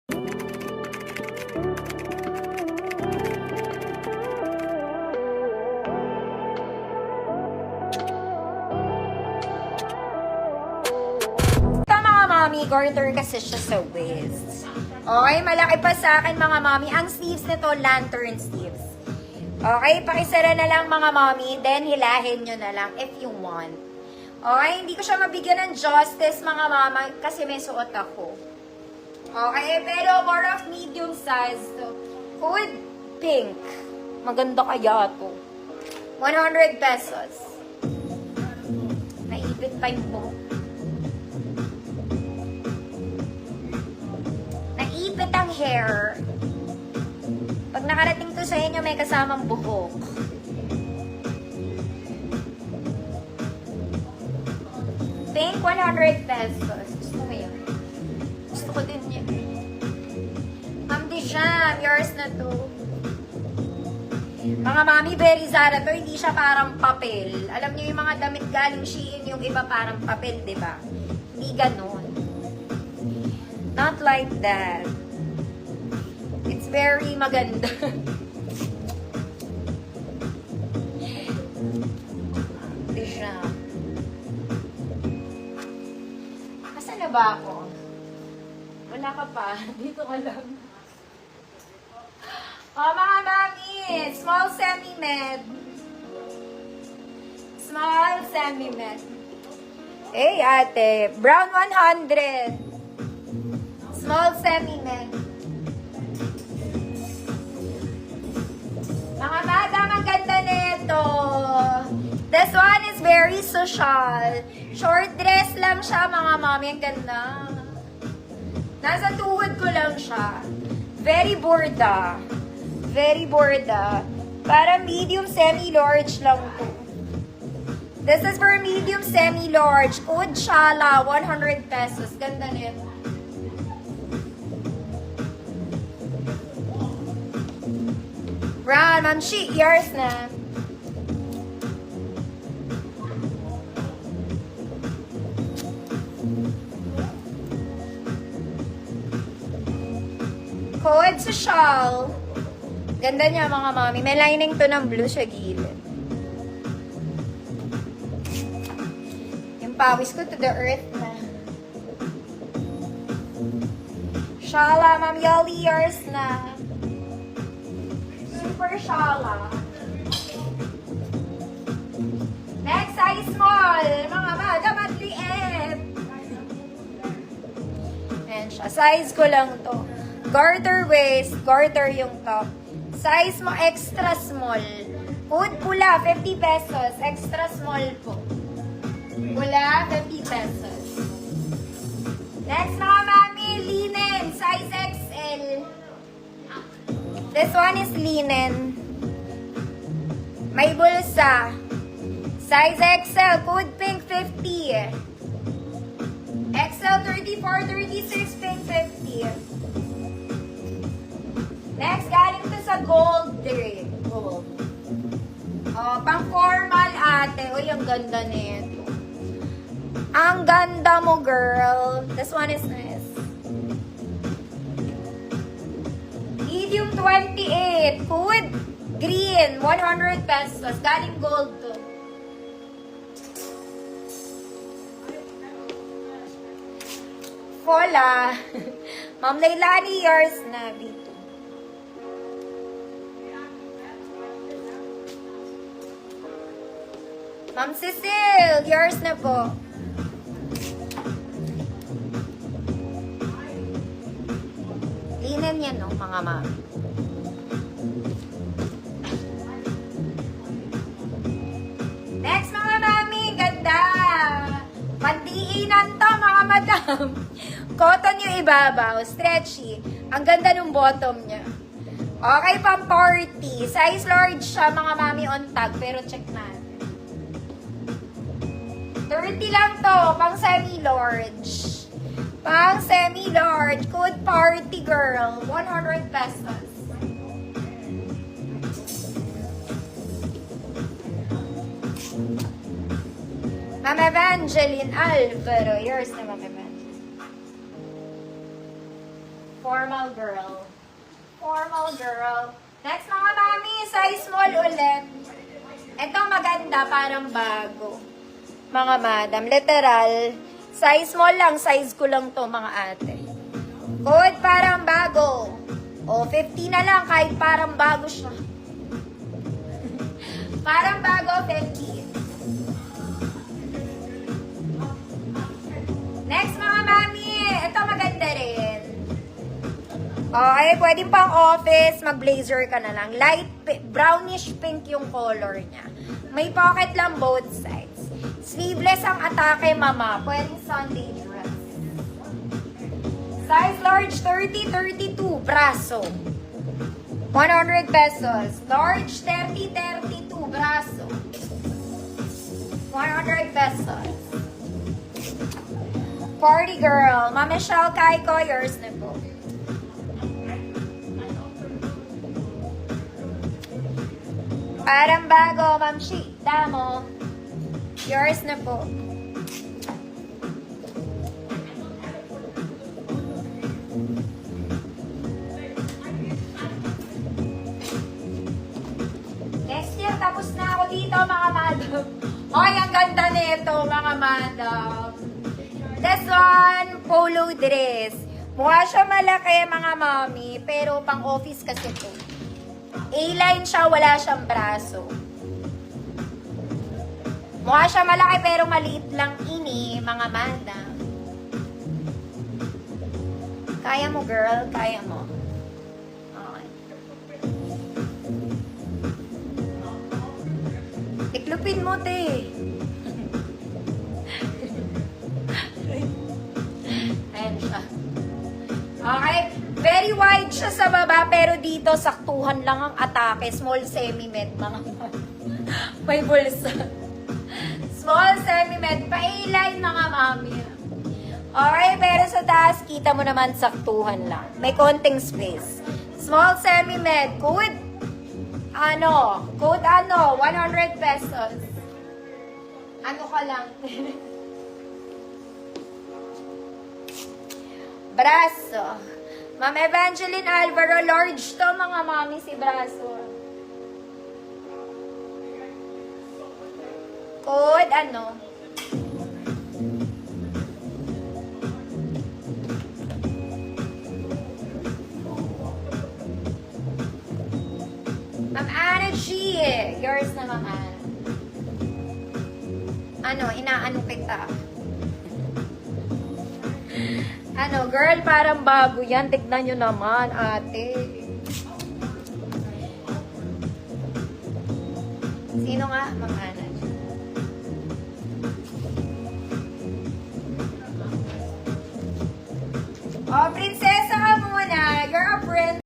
Mami, garter kasi siya sa waist. Okay, malaki pa sa akin mga mami. Ang sleeves nito, lantern sleeves. Okay, pakisara na lang mga mami, then hilahin nyo na lang if you want. Okay, hindi ko siya mabigyan ng justice mga mama kasi may suot ako. Okay, pero more of medium size to. Hood pink. Maganda kaya to. 100 pesos. Naipit pa yung buhok. Naipit ang hair. Pag nakarating to sa inyo, may kasamang buhok. Pink, 100 pesos. Gusto mo yun? Gusto ko din yun. Ma'am Dijam, yours na to. Mga mami, very Zara to. Hindi siya parang papel. Alam niyo yung mga damit galing Shein, yung iba parang papel, di ba? Hindi ganun. Not like that. It's very maganda. Dijam. Asan na ba ako? Wala ka pa. Dito ka lang. Oh, mga mami. Small semi-med. Small semi-med. Eh, ate. Brown 100. Small semi-med. Mga madam, ang ganda nito. This one is very social. Short dress lang siya, mga mami. Ang ganda. Nasa tuhod ko lang siya. Very borda. Very borda. Para medium semi-large lang to. This is for medium semi-large. Code Shala, 100 pesos. Ganda nito. Brown, Ma'am Shi, yours na. Code social. Ganda niya mga mami. May lining to ng blue sa gilid. Yung pawis ko to the earth na. Shala, Ma'am Yoli, yours na. Super shala. Next, size small. Mga madam at liit. Ayan siya. Size ko lang to. Garter waist. Garter yung top. Size mo extra small. Code pula, 50 pesos. Extra small po. Pula, 50 pesos. Next mga mami, linen. Size XL. This one is linen. May bulsa. Size XL. Code pink 50. XL 34, 36, pink 50. Next, galing to sa gold grade. Gold. Oh, pang formal ate. Uy, ang ganda nito. Ang ganda mo, girl. This one is nice. Medium 28. Hood green. 100 pesos. Galing gold to. Fola. Ma'am Leilani, yours na. B2. Ma'am Cecile, yours na po. Linen yan, no, mga ma'am. Next, mga mami, ganda. Pandiinan to, mga madam. Cotton yung ibabaw, stretchy. Ang ganda ng bottom niya. Okay, pang party. Size large siya, mga mami on tag, pero check natin. 30 lang to, pang semi-large. Pang semi-large, code party girl, 100 pesos. Ma'am Evangeline Alvaro, yours na Ma'am Evangeline. Formal girl. Formal girl. Next mga mami, size small ulit. Ito maganda, parang bago. Mga madam, literal. Size small lang, size ko lang to mga ate. Code parang bago. O, 50 na lang kahit parang bago siya. Parang bago, 50. Next mga mami, ito maganda rin. Okay, pwedeng pang office, mag-blazer ka na lang. Light brownish pink yung color niya. May pocket lang both sides. Sleeveless ang atake, mama. Pwedeng Sunday dress. Size large 30-32, braso. 100 pesos. Large 30-32, braso. 100 pesos. Party girl. Mama Michelle Kaiko, yours na po. Parang bago, Ma'am Shi. Damo. Yours na po. Next year, tapos na ako dito, mga madam. Ay, ang ganda nito, mga madam. This one, polo dress. Mukha siya malaki, mga mami, pero pang office kasi to. A-line siya, wala siyang braso. Mukha siya malaki pero maliit lang ini, mga madam. Kaya mo, girl. Kaya mo. Okay. Tiklupin mo, te. Ayan siya. Okay. Very wide siya sa baba, pero dito, saktuhan lang ang atake. Small semi-med, mga may bulsa. Small semi-med. Pa-A-line, mga mami. Okay, pero sa taas, kita mo naman saktuhan lang. May konting space. Small semi-med. Code 100 pesos. Ano ka lang? Braso. Ma'am Evangeline Alvaro, large to, mga mami, si braso. Code, Ma'am Anna G. Yours na, Ma'am Anna. Inaano kita. Girl, parang bago yan. Tignan nyo naman, ate. Sino nga, Ma'am Anna? Oh, prinsesa ka muna. You're a prince.